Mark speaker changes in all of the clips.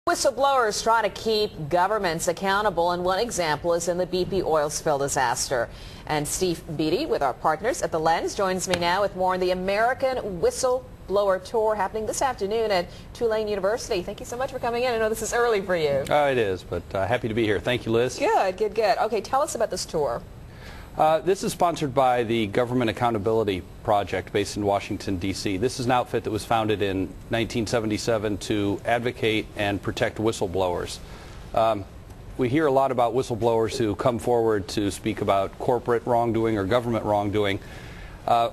Speaker 1: Whistleblowers try to keep governments accountable, and one example is in the BP oil spill disaster. And Steve Beatty, with our partners at The Lens, joins me now with more on the American Whistleblower Tour happening this afternoon at Tulane University. Thank you so much for coming in. I know this is early for you.
Speaker 2: It is, but happy to be here. Thank you, Liz.
Speaker 1: Good. Okay, tell us about this tour.
Speaker 2: This is sponsored by the Government Accountability Project based in Washington, D.C. This is an outfit that was founded in 1977 to advocate and protect whistleblowers. We hear a lot about whistleblowers who come forward to speak about corporate wrongdoing or government wrongdoing.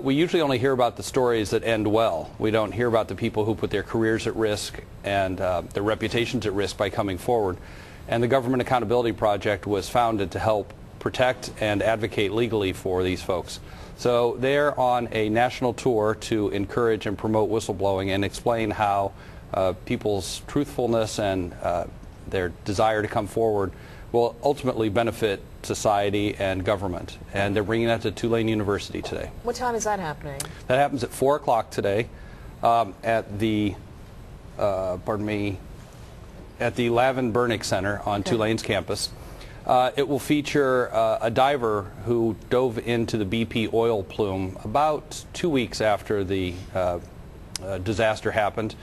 Speaker 2: We usually only hear about the stories that end well. We don't hear about the people who put their careers at risk and their reputations at risk by coming forward. And the Government Accountability Project was founded to help protect and advocate legally for these folks. So they're on a national tour to encourage and promote whistleblowing and explain how people's truthfulness and their desire to come forward will ultimately benefit society and government. And they're bringing that to Tulane University today.
Speaker 1: What time is that happening?
Speaker 2: That happens at 4 o'clock today at the, at the Lavin Burnick Center on Tulane's campus. It will feature a diver who dove into the BP oil plume about 2 weeks after the disaster happened.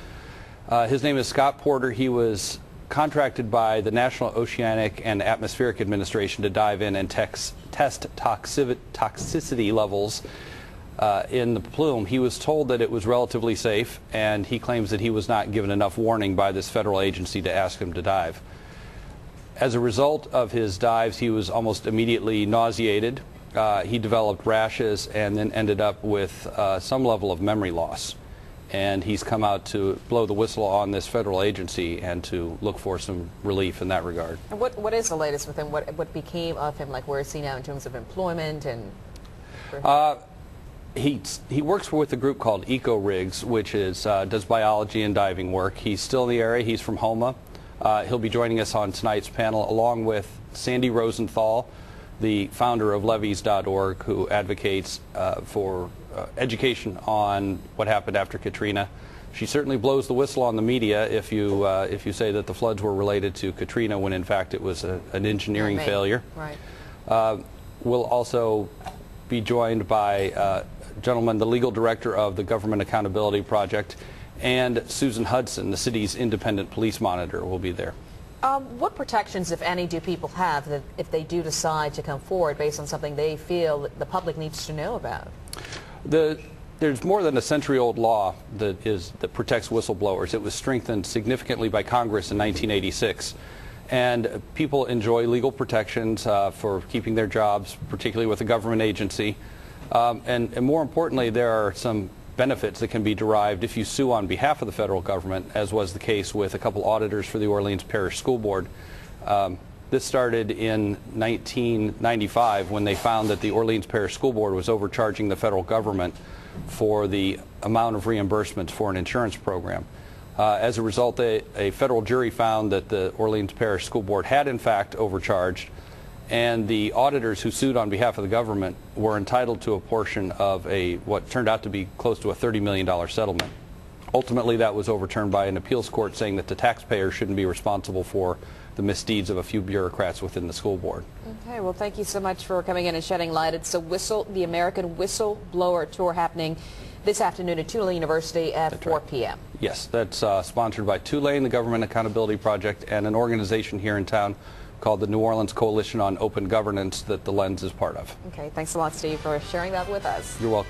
Speaker 2: His name is Scott Porter. He was contracted by the National Oceanic and Atmospheric Administration to dive in and test toxicity levels in the plume. He was told that it was relatively safe, and he claims that he was not given enough warning by this federal agency to ask him to dive. As a result of his dives, he was almost immediately nauseated. He developed rashes and then ended up with some level of memory loss. And he's come out to blow the whistle on this federal agency and to look for some relief in that regard.
Speaker 1: And what is the latest with him? What became of him? Like, where is he now in terms of employment? And
Speaker 2: he works with a group called Eco Rigs, which is does biology and diving work. He's still in the area. He's from Homa. He'll be joining us on tonight's panel along with Sandy Rosenthal, the founder of levees.org, who advocates for education on what happened after Katrina. She certainly blows the whistle on the media if you say that the floods were related to Katrina when in fact it was an engineering failure.
Speaker 1: Right.
Speaker 2: We'll also be joined by a gentleman, the legal director of the Government Accountability Project, and Susan Hudson, the city's independent police monitor, will be there.
Speaker 1: What protections, if any, do people have that if they do decide to come forward based on something they feel that the public needs to know about?
Speaker 2: There's more than a century-old law that protects whistleblowers. It was strengthened significantly by Congress in 1986. And people enjoy legal protections for keeping their jobs, particularly with a government agency. And more importantly, there are some benefits that can be derived if you sue on behalf of the federal government, as was the case with a couple auditors for the Orleans Parish School Board. This started in 1995 when they found that the Orleans Parish School Board was overcharging the federal government for the amount of reimbursements for an insurance program. As a result, a federal jury found that the Orleans Parish School Board had in fact overcharged, and the auditors who sued on behalf of the government were entitled to a portion of what turned out to be close to a $30 million settlement. Ultimately, that was overturned by an appeals court saying that the taxpayer shouldn't be responsible for the misdeeds of a few bureaucrats within the school board.
Speaker 1: Okay, well, thank you so much for coming in and shedding light. It's the American Whistleblower Tour happening this afternoon at Tulane University at 4 p.m.
Speaker 2: Yes, that's sponsored by Tulane, the Government Accountability Project, and an organization here in town called the New Orleans Coalition on Open Governance that the Lens is part of.
Speaker 1: Okay, thanks a lot, Steve, for sharing that with us.
Speaker 2: You're welcome.